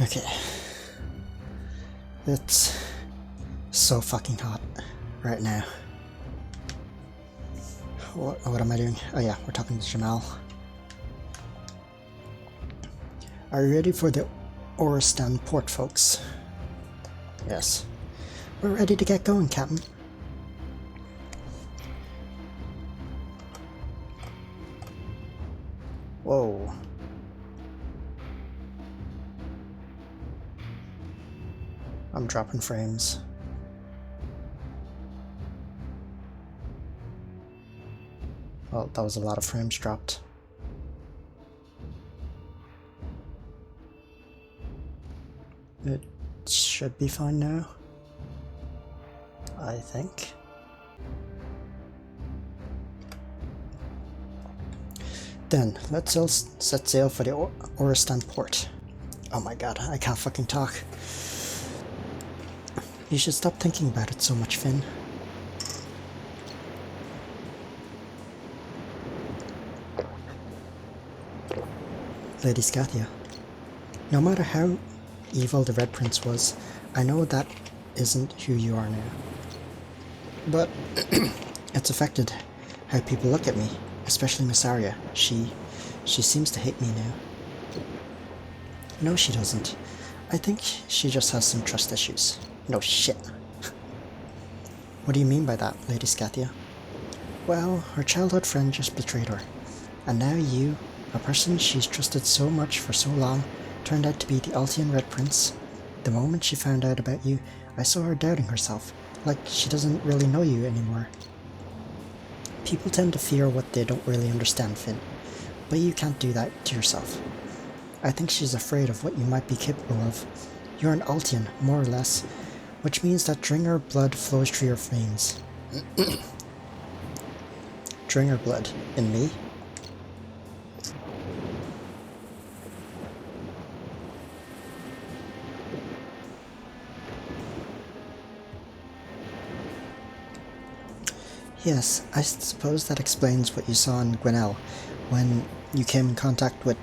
Okay. It's so fucking hot right now. What am I doing? Oh yeah, we're talking to Jamal. Are you ready for the Oristan port, folks? Yes. We're ready to get going, Captain. Whoa. I'm dropping frames. Well, that was a lot of frames dropped. It should be fine now, I think. Then, let's all set sail for the Oristan port. Oh my god, I can't fucking talk. You should stop thinking about it so much, Finn. Lady Scathia, no matter how evil the Red Prince was, I know that isn't who you are now. But it's affected how people look at me, especially Miss Arya. She seems to hate me now. No, she doesn't. I think she just has some trust issues. No shit. What do you mean by that, Lady Scathia? Well, her childhood friend just betrayed her. And now you, a person she's trusted so much for so long, turned out to be the Altian Red Prince. The moment she found out about you, I saw her doubting herself, like she doesn't really know you anymore. People tend to fear what they don't really understand, Finn, but you can't do that to yourself. I think she's afraid of what you might be capable of. You're an Altian, more or less, which means that Dringer blood flows through your veins. Dringer blood in me? Yes, I suppose that explains what you saw in Gwinnell when you came in contact with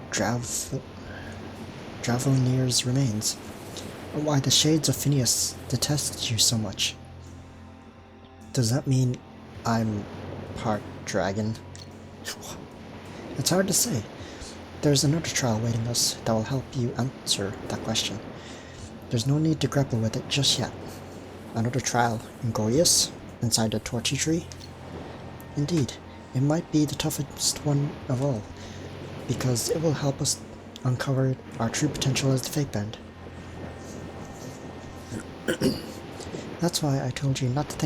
Dravelnir's remains. Why the Shades of Phineas detested you so much. Does that mean I'm part dragon? It's hard to say. There's another trial waiting us that will help you answer that question. There's no need to grapple with it just yet. Another trial in Gorius? Inside the Torchy Tree? Indeed, it might be the toughest one of all, because it will help us uncover our true potential as the Fatebound. That's why I told you not to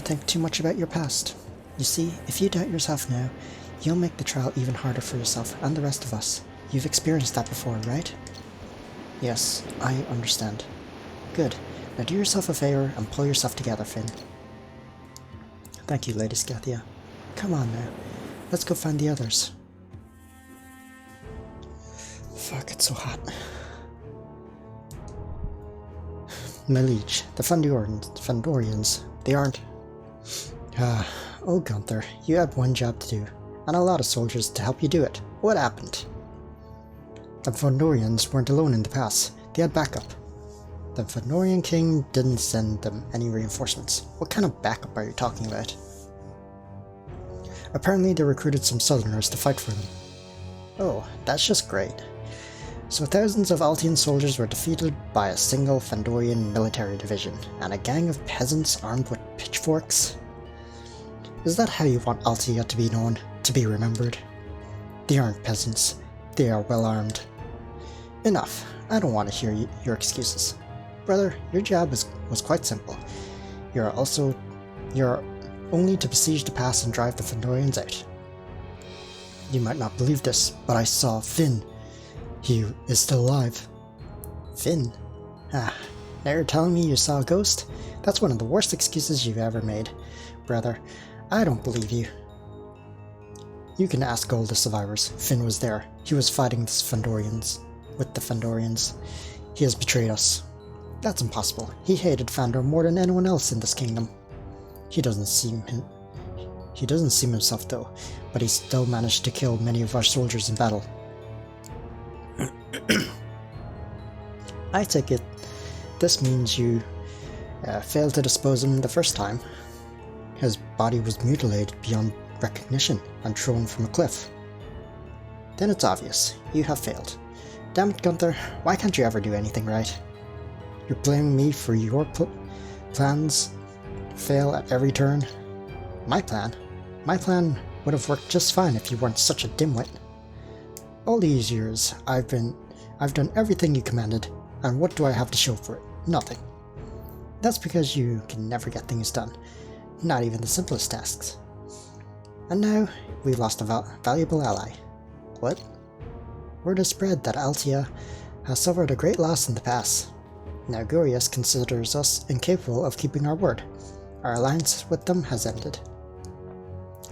think too much about your past. You see, if you doubt yourself now, you'll make the trial even harder for yourself and the rest of us. You've experienced that before, right? Yes, I understand. Good. Now do yourself a favor and pull yourself together, Finn. Thank you, Lady Scathia. Come on now. Let's go find the others. Fuck, it's so hot. My liege, the Fandorians, they aren't... Oh Gunther, you have one job to do, and a lot of soldiers to help you do it. What happened? The Fandorians weren't alone in the pass. They had backup. The Fandorian king didn't send them any reinforcements. What kind of backup are you talking about? Apparently they recruited some southerners to fight for them. Oh, that's just great. So thousands of Altian soldiers were defeated by a single Fandorian military division, and a gang of peasants armed with pitchforks? Is that how you want Altia to be known, to be remembered? They aren't peasants. They are well armed. Enough. I don't want to hear your excuses. Brother, your job was quite simple. You're only to besiege the pass and drive the Fandorians out. You might not believe this, but I saw Finn. He is still alive. Finn? Ah, now you're telling me you saw a ghost? That's one of the worst excuses you've ever made. Brother, I don't believe you. You can ask all the survivors. Finn was there. He was fighting with the Fandorians. He has betrayed us. That's impossible. He hated Fandor more than anyone else in this kingdom. He doesn't seem himself though, but he still managed to kill many of our soldiers in battle. I take it this means you failed to dispose of him the first time. His body was mutilated beyond recognition and thrown from a cliff. Then it's obvious. You have failed. Damn it, Gunther. Why can't you ever do anything right? You're blaming me for your plans fail at every turn. My plan? My plan would have worked just fine if you weren't such a dimwit. All these years, I've done everything you commanded, and what do I have to show for it? Nothing. That's because you can never get things done, not even the simplest tasks. And now, we've lost a valuable ally. What? Word has spread that Altia has suffered a great loss in the pass. Now Gorius considers us incapable of keeping our word. Our alliance with them has ended.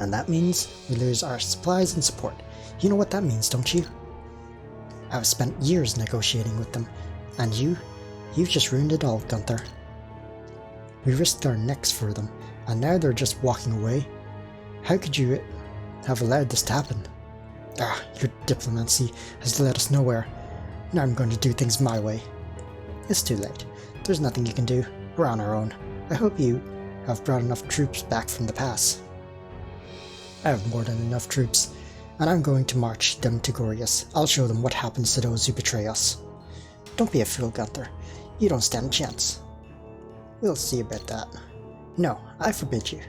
And that means we lose our supplies and support. You know what that means, don't you? I've spent years negotiating with them, and you've just ruined it all, Gunther. We risked our necks for them, and now they're just walking away. How could you have allowed this to happen? Your diplomacy has led us nowhere. Now I'm going to do things my way. It's too late. There's nothing you can do. We're on our own. I hope you have brought enough troops back from the pass. I have more than enough troops, and I'm going to march them to Gorius. I'll show them what happens to those who betray us. Don't be a fool, Gunther. You don't stand a chance. We'll see about that. No, I forbid you.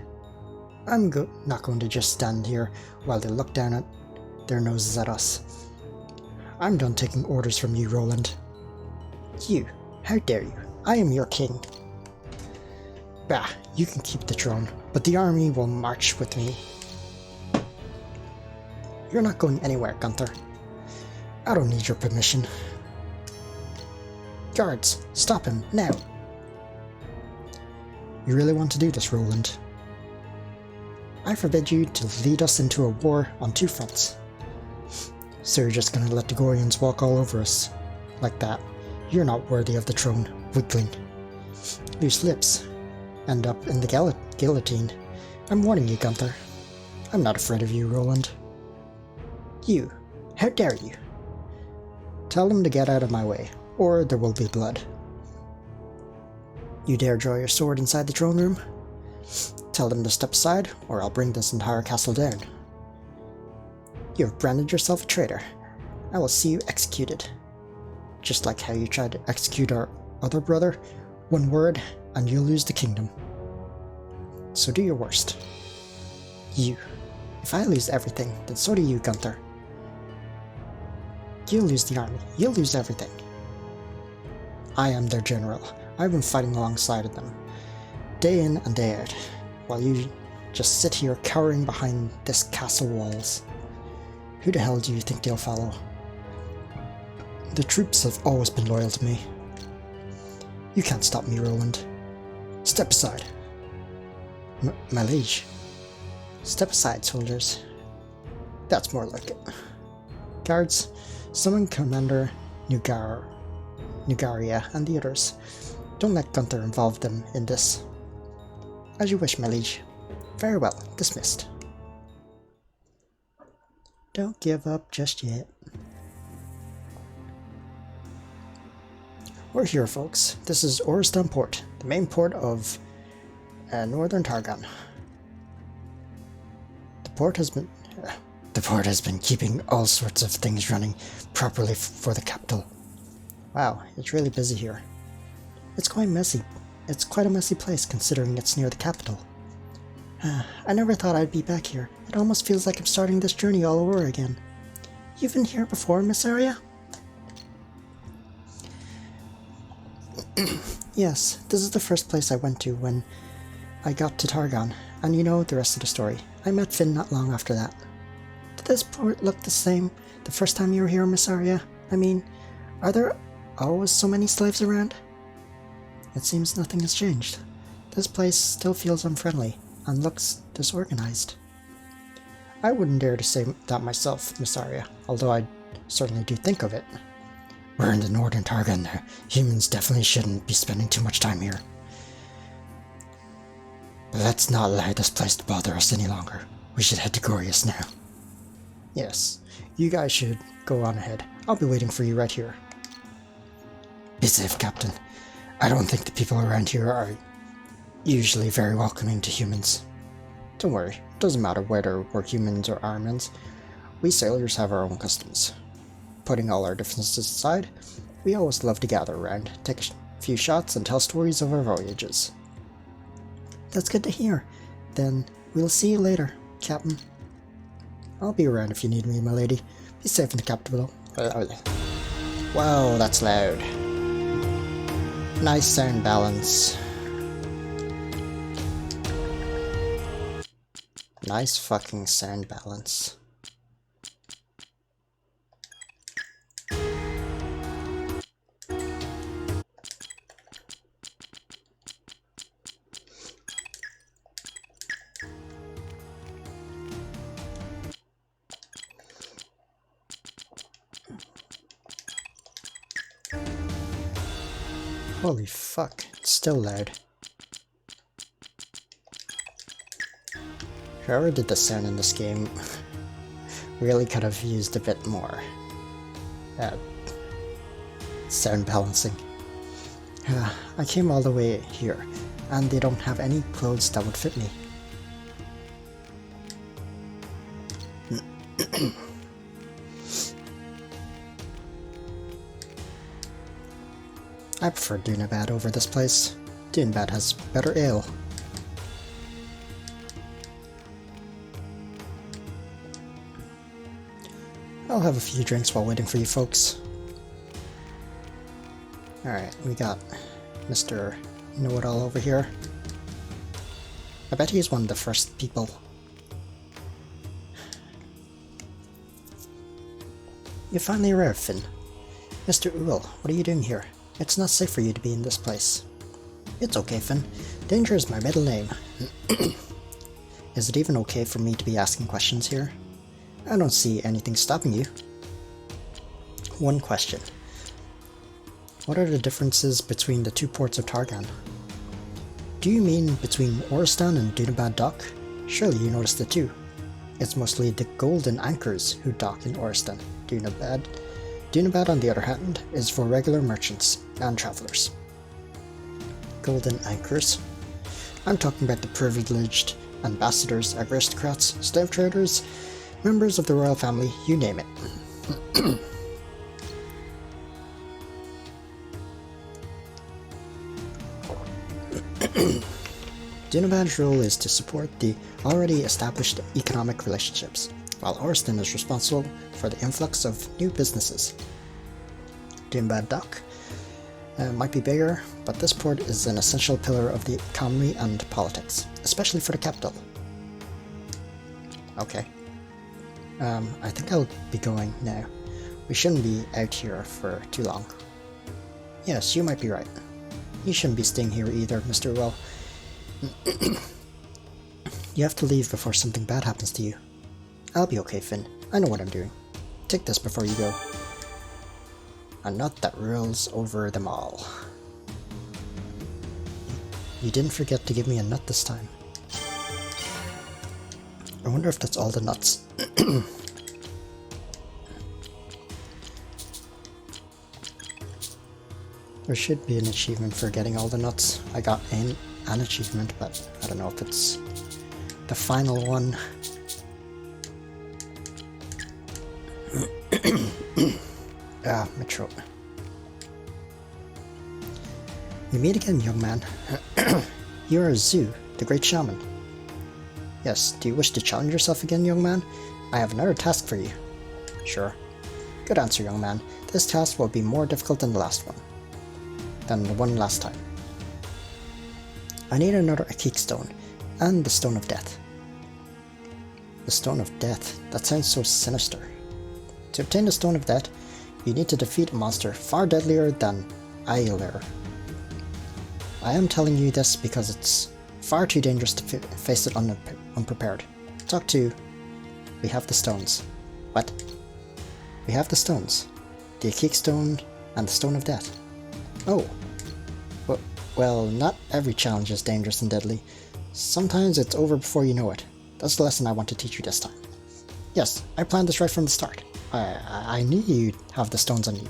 I'm not going to just stand here while they look down at their noses at us. I'm done taking orders from you, Roland. You, how dare you? I am your king. Bah, you can keep the throne, but the army will march with me. You're not going anywhere, Gunther. I don't need your permission. Guards, stop him, now! You really want to do this, Roland? I forbid you to lead us into a war on two fronts. So you're just gonna let the Gorians walk all over us? Like that? You're not worthy of the throne, weakling. Loose lips. End up in the guillotine. I'm warning you, Gunther. I'm not afraid of you, Roland. You, how dare you? Tell them to get out of my way, or there will be blood. You dare draw your sword inside the throne room? Tell them to step aside, or I'll bring this entire castle down. You have branded yourself a traitor. I will see you executed. Just like how you tried to execute our other brother, one word, and you'll lose the kingdom. So do your worst. You. If I lose everything, then so do you, Gunther. You'll lose the army. You'll lose everything. I am their general. I've been fighting alongside of them, day in and day out, while you just sit here cowering behind this castle walls. Who the hell do you think they'll follow? The troops have always been loyal to me. You can't stop me, Roland. Step aside. My liege. Step aside, soldiers. That's more like it. Guards, summon Commander Nugaria and the others. Don't let Gunther involve them in this. As you wish, my liege. Very well, dismissed. Don't give up just yet. We're here, folks. This is Orriston Port, the main port of northern Targon. The port has been keeping all sorts of things running properly for the capital. Wow, it's really busy here. It's quite messy. It's quite a messy place considering it's near the capital. I never thought I'd be back here. It almost feels like I'm starting this journey all over again. You've been here before, Miss Aria? Yes, this is the first place I went to when I got to Targon, and you know the rest of the story. I met Finn not long after that. Did this port look the same the first time you were here, Miss Aria? I mean, are there always so many slaves around? It seems nothing has changed. This place still feels unfriendly and looks disorganized. I wouldn't dare to say that myself, Miss Aria, although I certainly do think of it. We're in the northern Targon now. Humans definitely shouldn't be spending too much time here. But let's not allow this place to bother us any longer. We should head to Gorius now. Yes, you guys should go on ahead. I'll be waiting for you right here. Be safe, Captain. I don't think the people around here are usually very welcoming to humans. Don't worry, it doesn't matter whether we're humans or Armans. We sailors have our own customs. Putting all our differences aside, we always love to gather around, take a few shots, and tell stories of our voyages. That's good to hear. Then we'll see you later, Captain. I'll be around if you need me, my lady. Be safe in the capital. Wow, that's loud. Nice sound balance. Nice fucking sound balance. Holy fuck, it's still loud. Whoever did the sound in this game really could have used a bit more sound balancing. I came all the way here, and they don't have any clothes that would fit me. I prefer Dunabad over this place. Dunabad has better ale. I'll have a few drinks while waiting for you folks. Alright, we got Mr. Know-It-All over here. I bet he's one of the first people. You finally arrived, Finn. Mr. Uhl, what are you doing here? It's not safe for you to be in this place. It's okay, Finn. Danger is my middle name. Is it even okay for me to be asking questions here? I don't see anything stopping you. One question. What are the differences between the two ports of Targan? Do you mean between Oristan and Dunabad Dock? Surely you noticed it too. It's mostly the golden anchors who dock in Oristan. Dunabad, on the other hand, is for regular merchants and travelers. Golden anchors? I'm talking about the privileged ambassadors, aristocrats, slave traders, members of the royal family, you name it. Dunabad's role is to support the already established economic relationships, while Oristan is responsible for the influx of new businesses. Dunabad Dock might be bigger, but this port is an essential pillar of the economy and politics, especially for the capital. Okay. I think I'll be going now. We shouldn't be out here for too long. Yes, you might be right. You shouldn't be staying here either, Mr. Well. You have to leave before something bad happens to you. I'll be okay, Finn. I know what I'm doing. Take this before you go. A nut that rules over them all. You didn't forget to give me a nut this time. I wonder if that's all the nuts. There should be an achievement for getting all the nuts. I got an achievement, but I don't know if it's the final one. My throat. We meet again, young man. You are Zu, the great shaman. Yes, do you wish to challenge yourself again, young man? I have another task for you. Sure. Good answer, young man. This task will be more difficult than the last one. Than the one last time. I need another Akik stone, and the Stone of Death. The Stone of Death? That sounds so sinister. To obtain the Stone of Death, you need to defeat a monster far deadlier than Ailer. I am telling you this because it's far too dangerous to face it unprepared. Talk to... We have the stones. What? We have the stones. The Akik stone and the Stone of Death. Oh. Well, not every challenge is dangerous and deadly. Sometimes it's over before you know it. That's the lesson I want to teach you this time. Yes, I planned this right from the start. I knew you'd have the stones on you.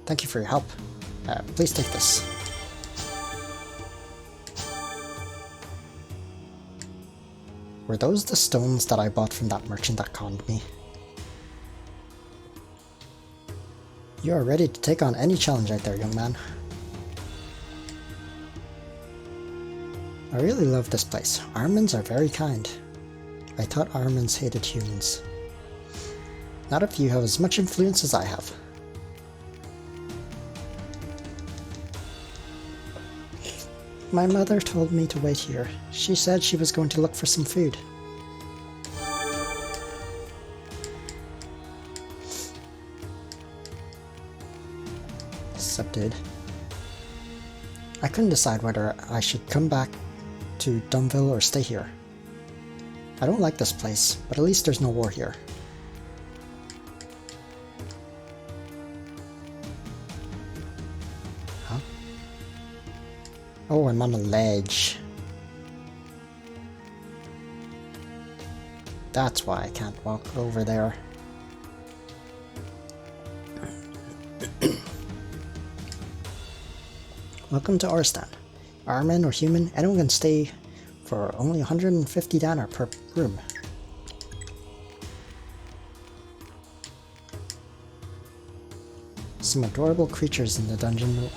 Thank you for your help. Please take this. Were those the stones that I bought from that merchant that conned me? You are ready to take on any challenge out there, young man. I really love this place. Armans are very kind. I thought Armans hated humans. Not if you have as much influence as I have. My mother told me to wait here. She said she was going to look for some food. Subdued. I couldn't decide whether I should come back to Dunville or stay here. I don't like this place, but at least there's no war here. Huh? Oh, I'm on a ledge. That's why I can't walk over there. Welcome to Orstan. Arman or human, anyone can stay for only 150 dinar per room. Some adorable creatures in the dungeon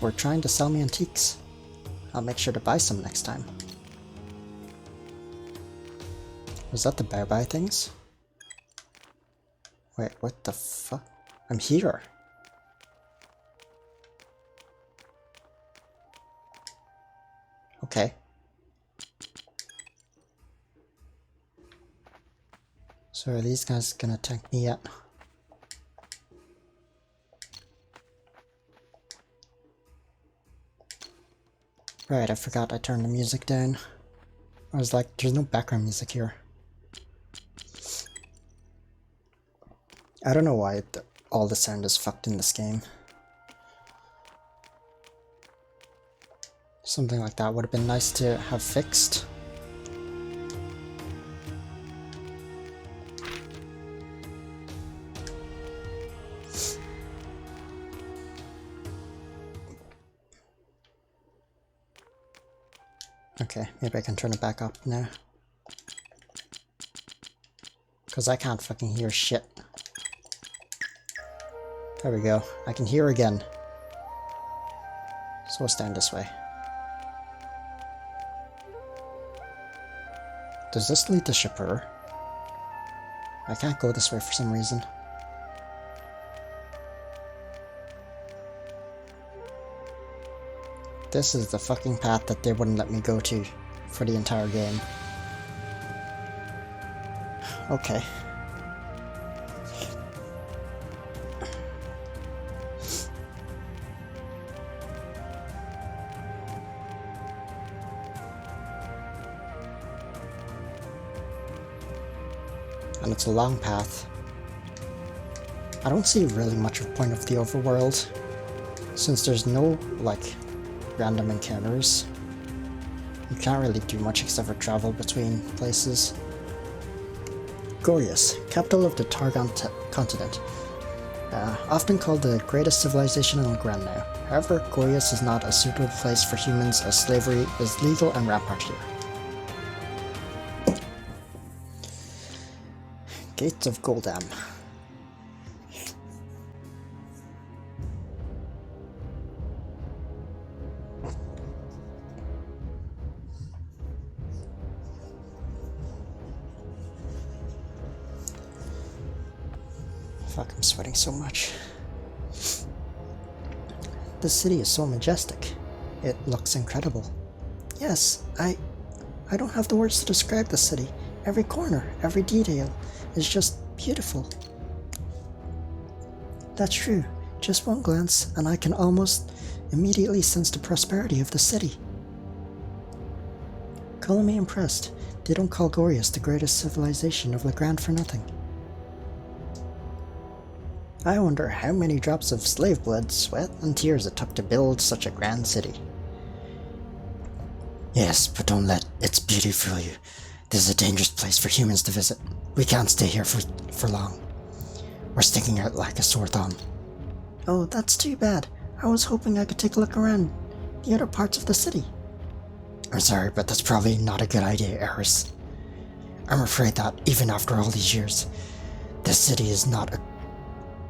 were trying to sell me antiques. I'll make sure to buy some next time. Was that the bear-buy things? Wait, what the fuck? I'm here. Okay. So are these guys gonna tank me yet? Right, I forgot I turned the music down. I was like, there's no background music here. I don't know why all the sound is fucked in this game. Something like that would have been nice to have fixed. Okay, maybe I can turn it back up now. Because I can't fucking hear shit. There we go. I can hear again. So we'll stand this way. Does this lead to Shapur? I can't go this way for some reason. This is the fucking path that they wouldn't let me go to for the entire game. Okay. And it's a long path. I don't see really much of a point of the overworld, since there's no, like, random encounters. You can't really do much except for travel between places. Gorius, capital of the Targon continent. Often called the greatest civilization in Legrand now. However, Gorius is not a suitable place for humans as slavery is legal and rampant here. Gates of Goldam. Fuck, I'm sweating so much. This city is so majestic. It looks incredible. Yes, I don't have the words to describe the city. Every corner, every detail is just beautiful. That's true. Just one glance and I can almost immediately sense the prosperity of the city. Call me impressed. They don't call Gorius the greatest civilization of Legrand for nothing. I wonder how many drops of slave blood, sweat, and tears it took to build such a grand city. Yes, but don't let its beauty fool you. This is a dangerous place for humans to visit. We can't stay here for long. We're sticking out like a sore thumb. Oh, that's too bad. I was hoping I could take a look around the other parts of the city. I'm sorry, but that's probably not a good idea, Eris. I'm afraid that, even after all these years, this city is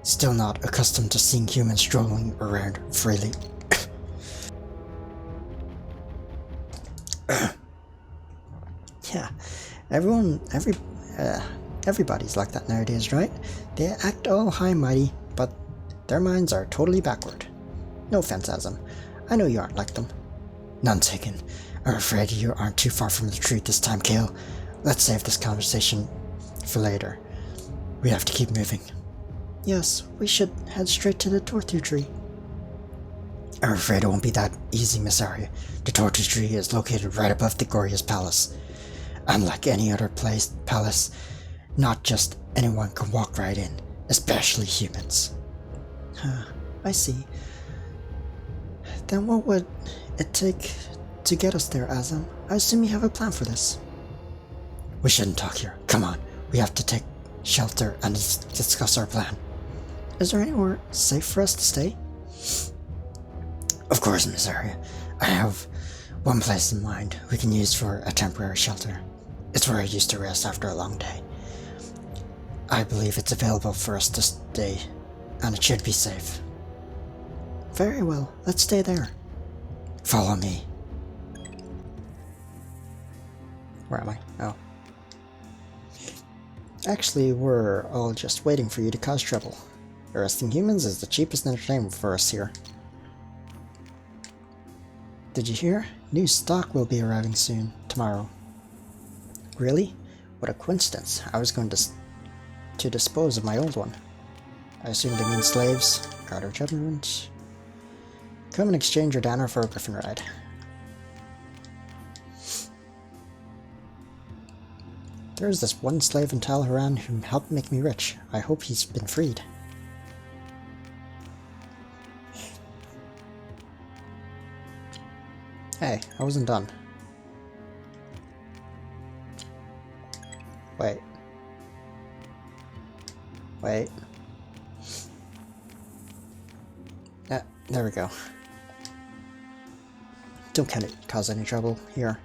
still not accustomed to seeing humans strolling around freely. Yeah, everybody's like that nowadays, right? They act all high and mighty, but their minds are totally backward. No offense, Azam. I know you aren't like them. None taken. I'm afraid you aren't too far from the truth this time, Kale. Let's save this conversation for later. We have to keep moving. Yes, we should head straight to the Tortu Tree. I'm afraid it won't be that easy, Miss Arya. The Tortu Tree is located right above the Goria's palace. Unlike any other palace, not just anyone can walk right in, especially humans. I see. Then what would it take to get us there, Azam? I assume you have a plan for this. We shouldn't talk here. Come on, we have to take shelter and discuss our plan. Is there anywhere safe for us to stay? Of course, Miss Arya. I have one place in mind we can use for a temporary shelter. It's where I used to rest after a long day. I believe it's available for us to stay, and it should be safe. Very well, let's stay there. Follow me. Where am I? Oh. Actually, we're all just waiting for you to cause trouble. Arresting humans is the cheapest entertainment for us here. Did you hear? New stock will be arriving soon, tomorrow. Really? What a coincidence. I was going to dispose of my old one. I assume they mean slaves. Guard of judgment. Come and exchange your downer for a griffin ride. There's this one slave in Talharan who helped make me rich. I hope he's been freed. Hey, I wasn't done. Wait. Wait. There we go. Don't cause any trouble here.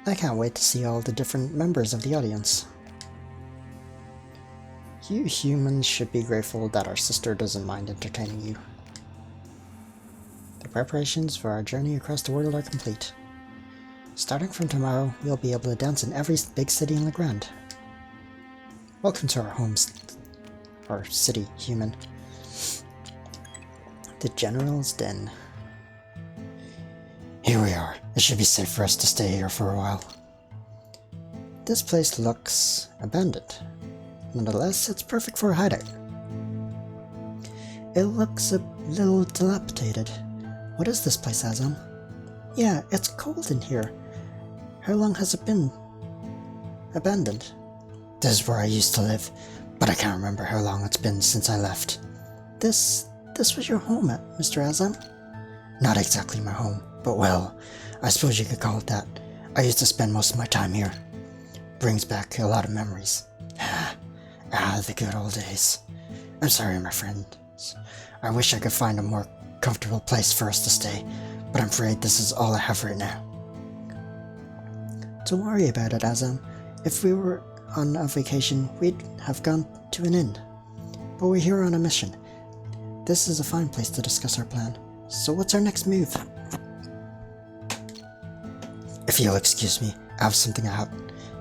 I can't wait to see all the different members of the audience. You humans should be grateful that our sister doesn't mind entertaining you. The preparations for our journey across the world are complete. Starting from tomorrow, we'll be able to dance in every big city in Legrand. Welcome to our homes, or city, human. The General's Den. Here we are. It should be safe for us to stay here for a while. This place looks abandoned. Nonetheless, it's perfect for a hideout. It looks a little dilapidated. What is this place, Azam? Yeah, it's cold in here. How long has it been abandoned? This is where I used to live, but I can't remember how long it's been since I left. This was your home, Mr. Azam? Not exactly my home, but well, I suppose you could call it that. I used to spend most of my time here. Brings back a lot of memories. The good old days. I'm sorry, my friends. I wish I could find a more comfortable place for us to stay, but I'm afraid this is all I have right now. Don't worry about it, Azam. If we were on a vacation, we'd have gone to an inn. But we're here on a mission. This is a fine place to discuss our plan. So what's our next move? If you'll excuse me, I have something I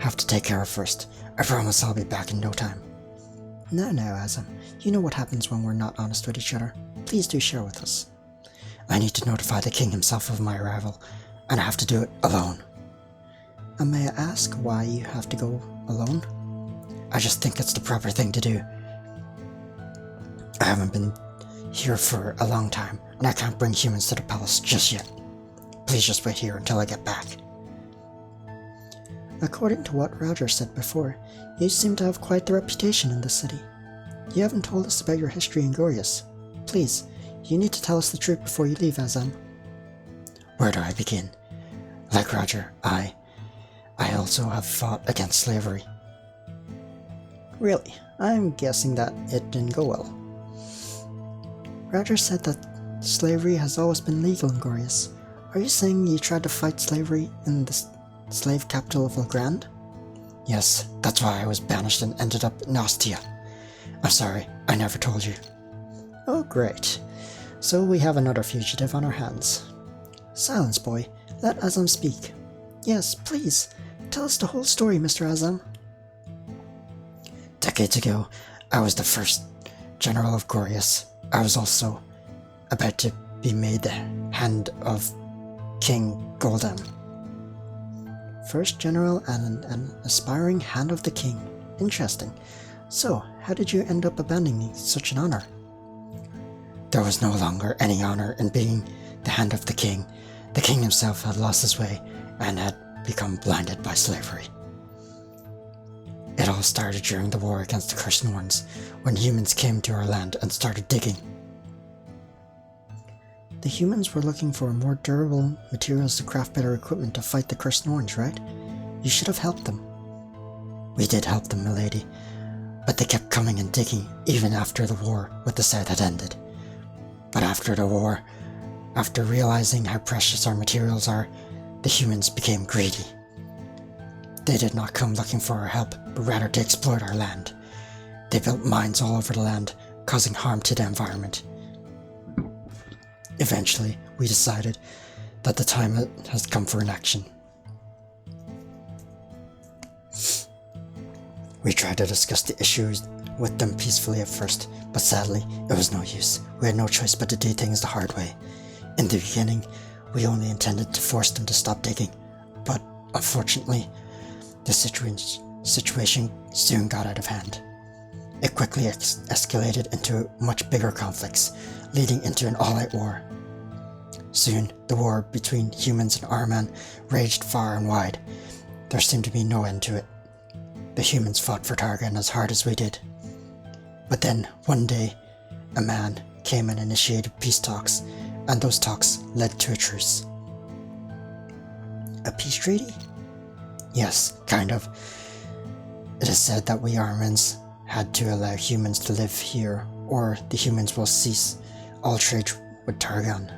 have to take care of first. I promise I'll be back in no time. No, Azam. You know what happens when we're not honest with each other. Please do share with us. I need to notify the king himself of my arrival, and I have to do it alone. And may I ask why you have to go alone? I just think it's the proper thing to do. I haven't been here for a long time, and I can't bring humans to the palace just yet. Please just wait here until I get back. According to what Roger said before, you seem to have quite the reputation in the city. You haven't told us about your history in Gorius. Please, you need to tell us the truth before you leave, Azam. Where do I begin? Like Roger, I also have fought against slavery. Really, I'm guessing that it didn't go well. Roger said that slavery has always been legal in Gorius. Are you saying you tried to fight slavery in the slave capital of Legrand? Yes, that's why I was banished and ended up in Ostia. I'm sorry, I never told you. Oh, great. So we have another fugitive on our hands. Silence, boy. Let Azam speak. Yes, please. Tell us the whole story, Mr. Azam. Decades ago, I was the first general of Gorius. I was also about to be made the hand of King Goldam. First general and an aspiring hand of the king. Interesting. So, how did you end up abandoning such an honor? There was no longer any honor in being the hand of the king. The king himself had lost his way and had become blinded by slavery. It all started during the war against the Cursed Norns, when humans came to our land and started digging. The humans were looking for more durable materials to craft better equipment to fight the Cursed Norns, right? You should have helped them. We did help them, milady, but they kept coming and digging even after the war with the South had ended. But after the war, after realizing how precious our materials are, the humans became greedy. They did not come looking for our help, but rather to exploit our land. They built mines all over the land, causing harm to the environment. Eventually, we decided that the time has come for an action. We tried to discuss the issues with them peacefully at first, but sadly, it was no use. We had no choice but to do things the hard way. In the beginning, we only intended to force them to stop digging, but unfortunately, the situation soon got out of hand. It quickly escalated into much bigger conflicts, leading into an all-out war. Soon, the war between humans and Arman raged far and wide. There seemed to be no end to it. The humans fought for Targan as hard as we did. But then, one day, a man came and initiated peace talks, and those talks led to a truce. A peace treaty? Yes, kind of. It is said that we Armans had to allow humans to live here, or the humans will cease all trade with Targan.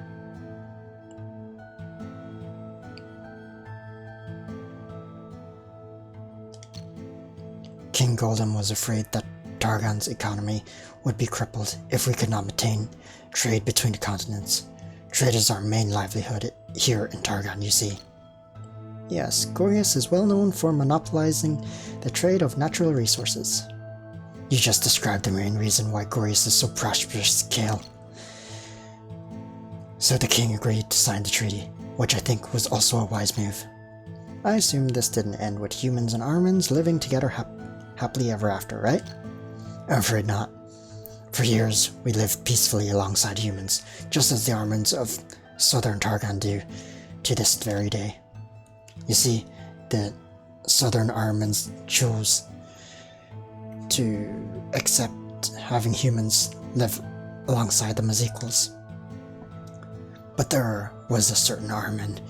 King Goldam was afraid that Targan's economy would be crippled if we could not maintain trade between the continents. Trade is our main livelihood here in Targan, you see. Yes, Gorius is well known for monopolizing the trade of natural resources. You just described the main reason why Gorius is so prosperous, Kale. So the king agreed to sign the treaty, which I think was also a wise move. I assume this didn't end with humans and Armans living together happily ever after, right? I'm afraid not. For years, we lived peacefully alongside humans, just as the Armans of southern Targan do to this very day. You see, the southern Armans chose to accept having humans live alongside them as equals. But there was a certain Arman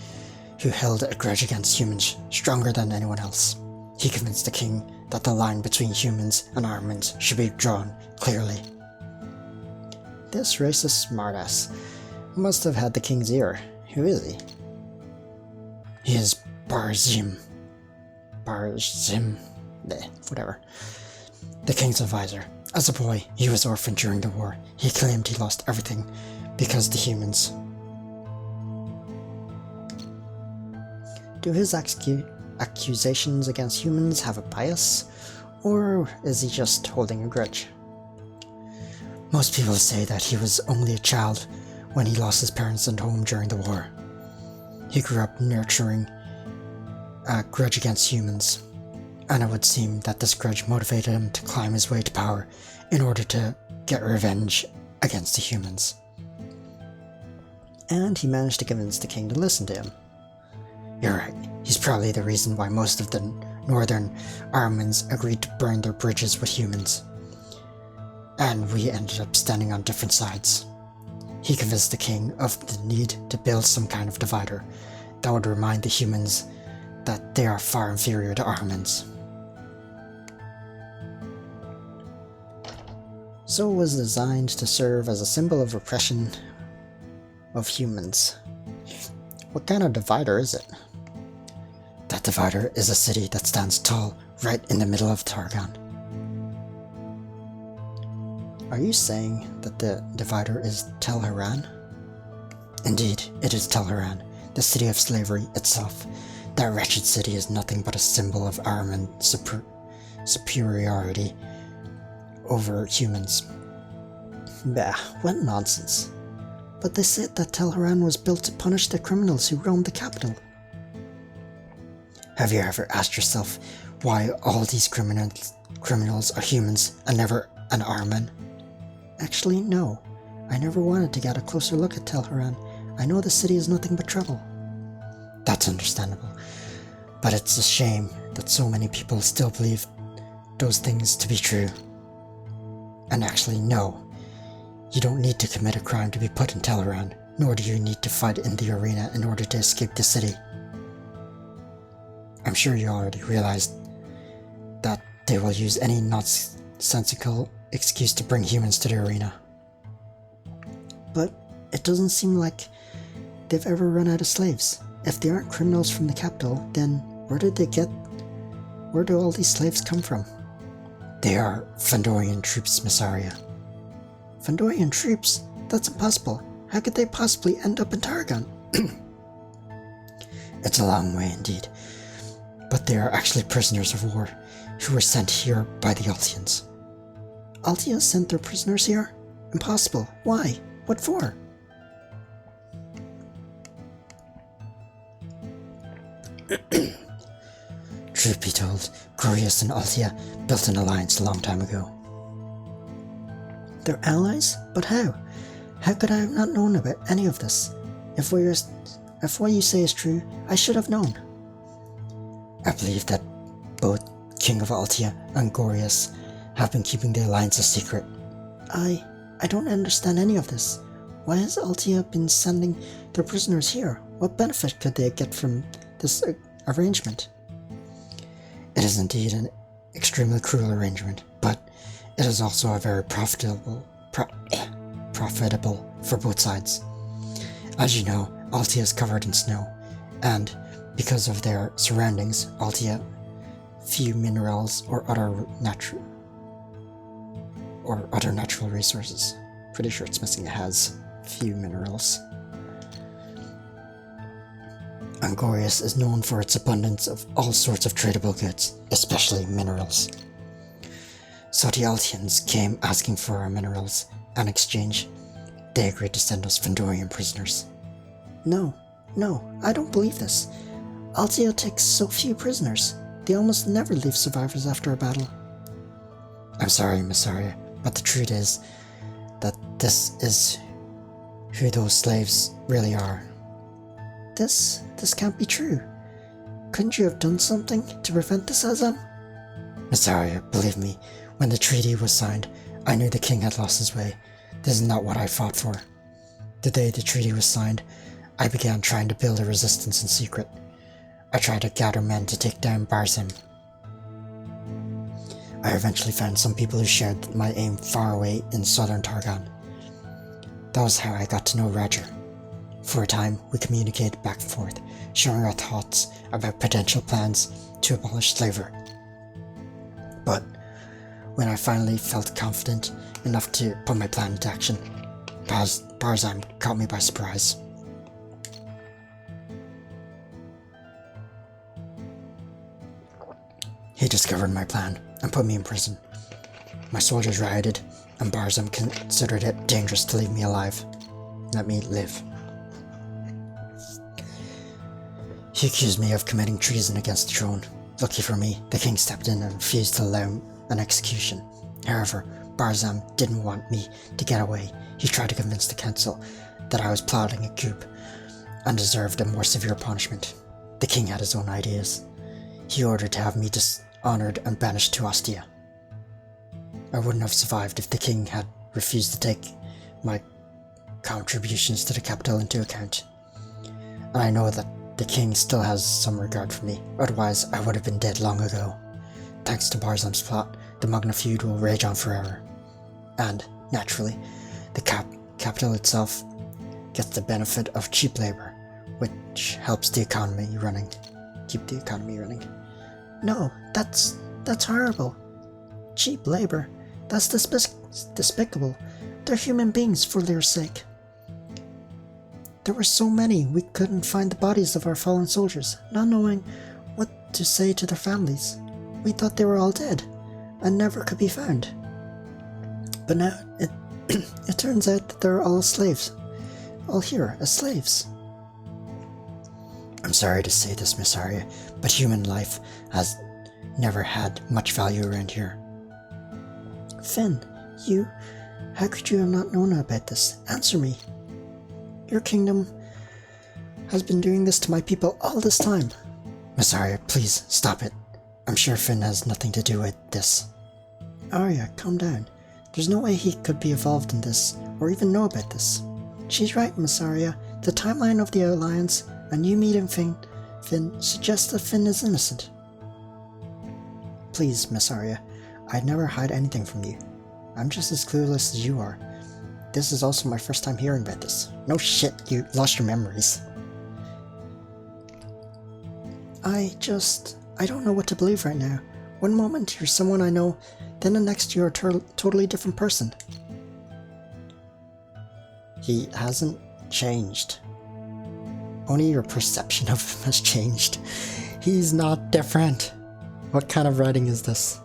who held a grudge against humans stronger than anyone else. He convinced the king that the line between humans and Armans should be drawn clearly. This racist smartass must have had the king's ear. Who is he? He is Barzim, whatever. The king's advisor. As a boy, he was orphaned during the war. He claimed he lost everything because the humans. Do his accusations against humans have a bias, or is he just holding a grudge? Most people say that he was only a child when he lost his parents and home during the war. He grew up nurturing a grudge against humans, and it would seem that this grudge motivated him to climb his way to power in order to get revenge against the humans. And he managed to convince the king to listen to him. You're right, he's probably the reason why most of the northern Armans agreed to burn their bridges with humans. And we ended up standing on different sides. He convinced the king of the need to build some kind of divider that would remind the humans that they are far inferior to Armans. So it was designed to serve as a symbol of oppression of humans. What kind of divider is it? That divider is a city that stands tall right in the middle of Targon. Are you saying that the divider is Tel Haran? Indeed, it is Tel Haran, the city of slavery itself. That wretched city is nothing but a symbol of Arman superiority over humans. Bah, what nonsense. But they said that Tel Haran was built to punish the criminals who roamed the capital. Have you ever asked yourself why all these criminals are humans and never an Arman? Actually, no. I never wanted to get a closer look at Tel Haran. I know the city is nothing but trouble. That's understandable. But it's a shame that so many people still believe those things to be true. And actually, no. You don't need to commit a crime to be put in Tel Haran, nor do you need to fight in the arena in order to escape the city. I'm sure you already realized that they will use any nonsensical excuse to bring humans to the arena. But it doesn't seem like they've ever run out of slaves. If they aren't criminals from the capital, then where do all these slaves come from? They are Fandorian troops, Missaria. Fandorian troops? That's impossible. How could they possibly end up in Targon? It's a long way indeed. But they are actually prisoners of war, who were sent here by the Altians. Altia sent their prisoners here? Impossible. Why? What for? Truth be told, Glorious and Altia built an alliance a long time ago. They're allies? But how? How could I have not known about any of this? If what you say is true, I should have known. I believe that both King of Altia and Glorious have been keeping the alliance a secret. I don't understand any of this. Why has Altia been sending their prisoners here? What benefit could they get from this arrangement? It is indeed an extremely cruel arrangement, but it is also a very profitable for both sides. As you know, Altia is covered in snow, and because of their surroundings, Altia few minerals or other natural resources. Pretty sure it's missing a has few minerals. Angorius is known for its abundance of all sorts of tradable goods, especially minerals. So the Altians came asking for our minerals. In exchange, they agreed to send us Fandorian prisoners. No, I don't believe this. Altia takes so few prisoners. They almost never leave survivors after a battle. I'm sorry, Missaria, but the truth is that this is who those slaves really are. This can't be true. Couldn't you have done something to prevent this, Azam? Missaria, believe me, when the treaty was signed, I knew the king had lost his way. This is not what I fought for. The day the treaty was signed, I began trying to build a resistance in secret. I tried to gather men to take down Barzim. I eventually found some people who shared my aim far away in southern Targon. That was how I got to know Roger. For a time, we communicated back and forth, sharing our thoughts about potential plans to abolish slavery. But when I finally felt confident enough to put my plan into action, Barzim caught me by surprise. He discovered my plan and put me in prison. My soldiers rioted, and Barzim considered it dangerous to leave me alive. Let me live. He accused me of committing treason against the throne. Lucky for me, the king stepped in and refused to allow an execution. However, Barzim didn't want me to get away. He tried to convince the council that I was plotting a coup and deserved a more severe punishment. The king had his own ideas. He ordered to have me dishonored and banished to Ostia. I wouldn't have survived if the king had refused to take my contributions to the capital into account. And I know that the king still has some regard for me, otherwise I would have been dead long ago. Thanks to Barzim's plot, the Magna feud will rage on forever. And, naturally, the capital itself gets the benefit of cheap labor, which helps the economy running. Keep the economy running. No, that's horrible. Cheap labor. That's despicable. They're human beings for their sake. There were so many we couldn't find the bodies of our fallen soldiers, not knowing what to say to their families. We thought they were all dead and never could be found. But now it turns out that they're all slaves. All here as slaves. I'm sorry to say this, Miss Arya, but human life has never had much value around here. Finn, how could you have not known about this? Answer me. Your kingdom has been doing this to my people all this time. Miss Arya, please, stop it. I'm sure Finn has nothing to do with this. Arya, calm down. There's no way he could be involved in this, or even know about this. She's right, Miss Arya. The timeline of the Alliance and you meeting Finn suggests that Finn is innocent. Please, Miss Arya, I'd never hide anything from you. I'm just as clueless as you are. This is also my first time hearing about this. No shit, you lost your memories. I don't know what to believe right now. One moment you're someone I know, then the next you're a totally different person. He hasn't changed. Only your perception of him has changed. He's not different. What kind of writing is this?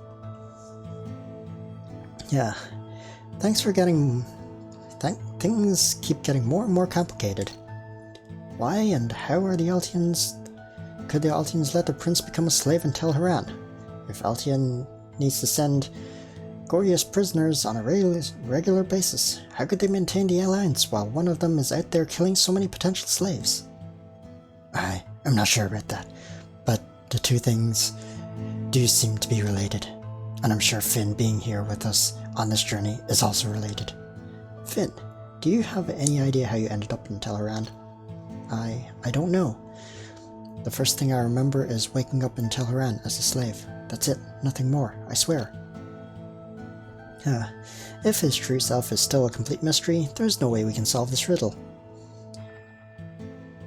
Yeah. Thanks for getting... Things keep getting more and more complicated. Why and how are the Altians... Could the Altians let the prince become a slave in Tel Haran? If Altian needs to send Gorgias prisoners on a regular basis, how could they maintain the alliance while one of them is out there killing so many potential slaves? I'm not sure about that, but the two things do seem to be related, and I'm sure Finn being here with us on this journey is also related. Finn, do you have any idea how you ended up in Tel Haran? I don't know. The first thing I remember is waking up in Tel Haran as a slave. That's it, nothing more, I swear. If his true self is still a complete mystery, there's no way we can solve this riddle.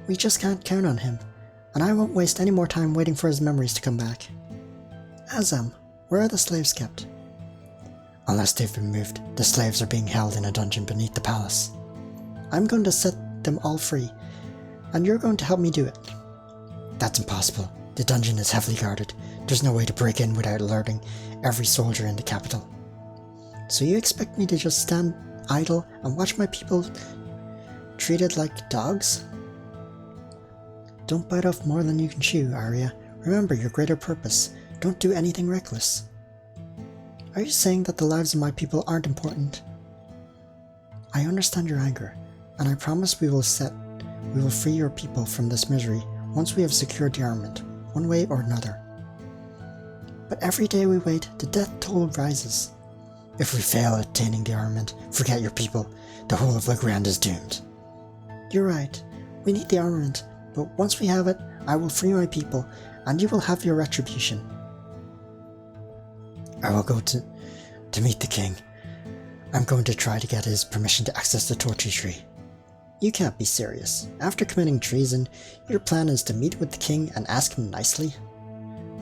We just can't count on him, and I won't waste any more time waiting for his memories to come back. Azam, where are the slaves kept? Unless they've been moved, the slaves are being held in a dungeon beneath the palace. I'm going to set them all free, and you're going to help me do it. That's impossible. The dungeon is heavily guarded. There's no way to break in without alerting every soldier in the capital. So you expect me to just stand idle and watch my people treated like dogs? Don't bite off more than you can chew, Arya. Remember your greater purpose. Don't do anything reckless. Are you saying that the lives of my people aren't important? I understand your anger, and I promise we will free your people from this misery once we have secured the armament, one way or another. But every day we wait, the death toll rises. If we fail at attaining the armament, forget your people. The whole of Legrand is doomed. You're right. We need the armament, but once we have it, I will free my people, and you will have your retribution. I will go to meet the king. I'm going to try to get his permission to access the torture tree. You can't be serious. After committing treason, your plan is to meet with the king and ask him nicely?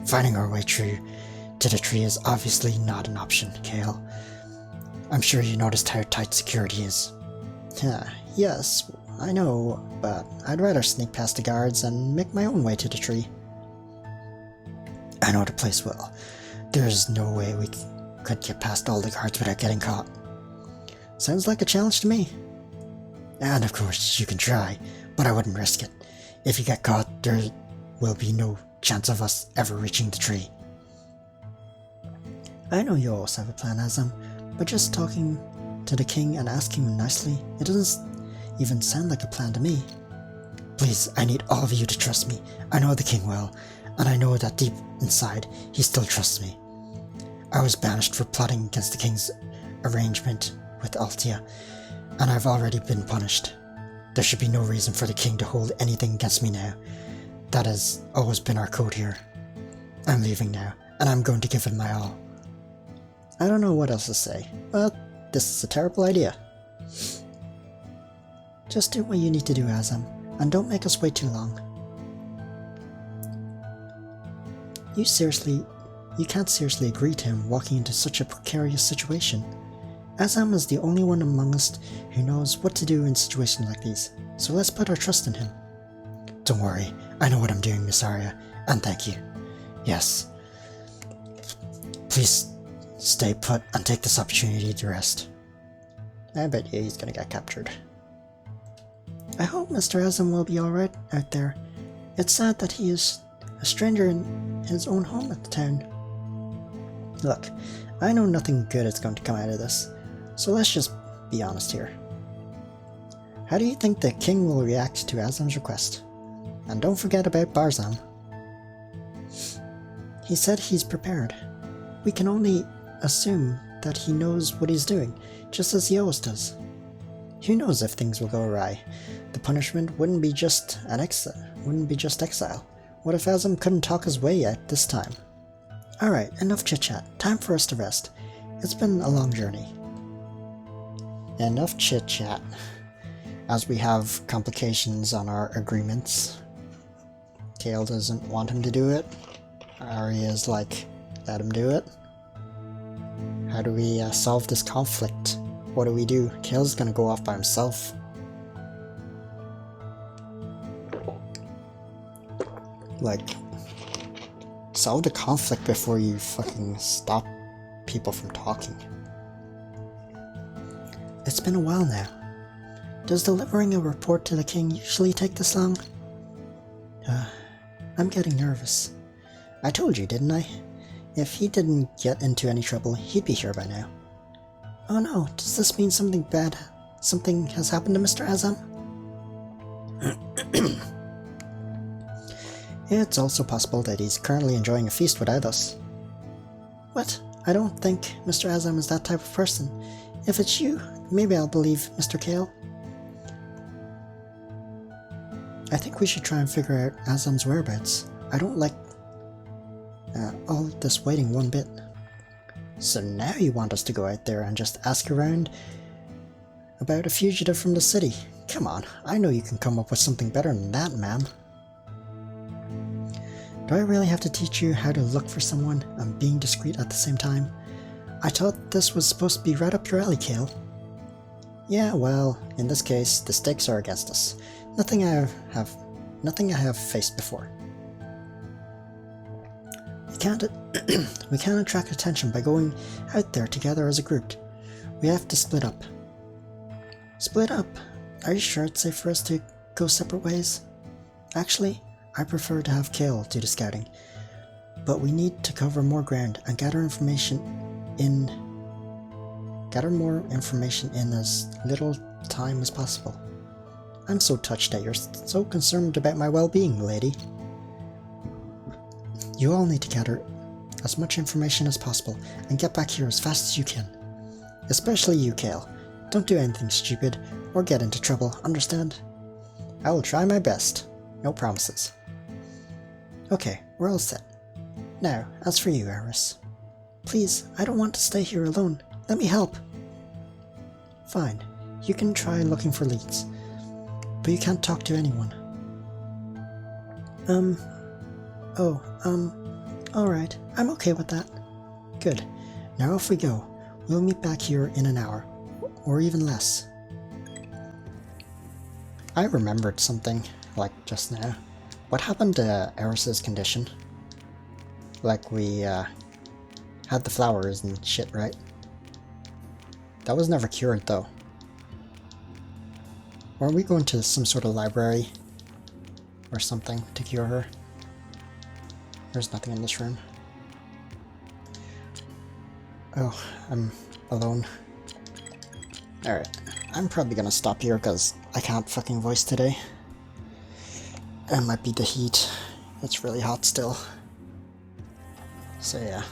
Finding our way through to the tree is obviously not an option, Kale. I'm sure you noticed how tight security is. Yes, I know, but I'd rather sneak past the guards and make my own way to the tree. I know the place well. There's no way we could get past all the guards without getting caught. Sounds like a challenge to me. And of course, you can try, but I wouldn't risk it. If you get caught, there will be no chance of us ever reaching the tree. I know you always have a plan, Azam, but just talking to the king and asking him nicely, it doesn't even sound like a plan to me. Please, I need all of you to trust me. I know the king well, and I know that deep inside, he still trusts me. I was banished for plotting against the king's arrangement with Altia, and I've already been punished. There should be no reason for the king to hold anything against me now. That has always been our code here. I'm leaving now, and I'm going to give it my all. I don't know what else to say, but This is a terrible idea. Just do what you need to do, Azam, and don't make us wait too long. You can't seriously agree to him walking into such a precarious situation. Azam is the only one among us who knows what to do in situations like these, so let's put our trust in him. Don't worry, I know what I'm doing, Miss Arya, and thank you. Yes. Please stay put and take this opportunity to rest. I bet you he's gonna get captured. I hope Mr. Azam will be alright out there. It's sad that he is a stranger in his own home at the town. Look, I know nothing good is going to come out of this, so let's just be honest here. How do you think the king will react to Azam's request? And don't forget about Barzan. He said he's prepared. We can only assume that he knows what he's doing, just as he always does. Who knows if things will go awry? The punishment wouldn't be just exile. What if Azam couldn't talk his way out this time? Alright, enough chit-chat. Time for us to rest. It's been a long journey. Enough chit-chat. As we have complications on our agreements. Kale doesn't want him to do it. Arya's like, let him do it. How do we solve this conflict? What do we do? Kale's gonna go off by himself. Like, solve the conflict before you fucking stop people from talking. It's been a while now. Does delivering a report to the king usually take this long? I'm getting nervous. I told you, didn't I? If he didn't get into any trouble, he'd be here by now. Oh no, does this mean something bad? Something has happened to Mr. Azam? It's also possible that he's currently enjoying a feast without us. What? I don't think Mr. Azam is that type of person. If it's you, maybe I'll believe Mr. Kale. I think we should try and figure out Azam's whereabouts. I don't like all this waiting one bit. So now you want us to go out there and just ask around about a fugitive from the city? Come on, I know you can come up with something better than that, ma'am. Do I really have to teach you how to look for someone and being discreet at the same time? I thought this was supposed to be right up your alley, Kale. Yeah, well, in this case, the stakes are against us. Nothing I have faced before. We can't attract attention by going out there together as a group. We have to split up. Split up? Are you sure it's safe for us to go separate ways? Actually, I prefer to have Kale do the scouting. But we need to cover more ground and gather more information in as little time as possible. I'm so touched that you're so concerned about my well-being, lady. You all need to gather as much information as possible and get back here as fast as you can. Especially you, Kale. Don't do anything stupid or get into trouble, understand? I will try my best. No promises. Okay, we're all set. Now, as for you, Eris. Please, I don't want to stay here alone. Let me help. Fine, you can try looking for leads, but you can't talk to anyone. Alright, I'm okay with that. Good. Now off we go. We'll meet back here in an hour, or even less. I remembered something, like just now. What happened to Eris's condition? Like we, had the flowers and shit, right? That was never cured, though. Or are we going to some sort of library or something to cure her? There's nothing in this room. Oh, I'm alone. Alright, I'm probably gonna stop here because I can't fucking voice today. It might be the heat. It's really hot still. So yeah.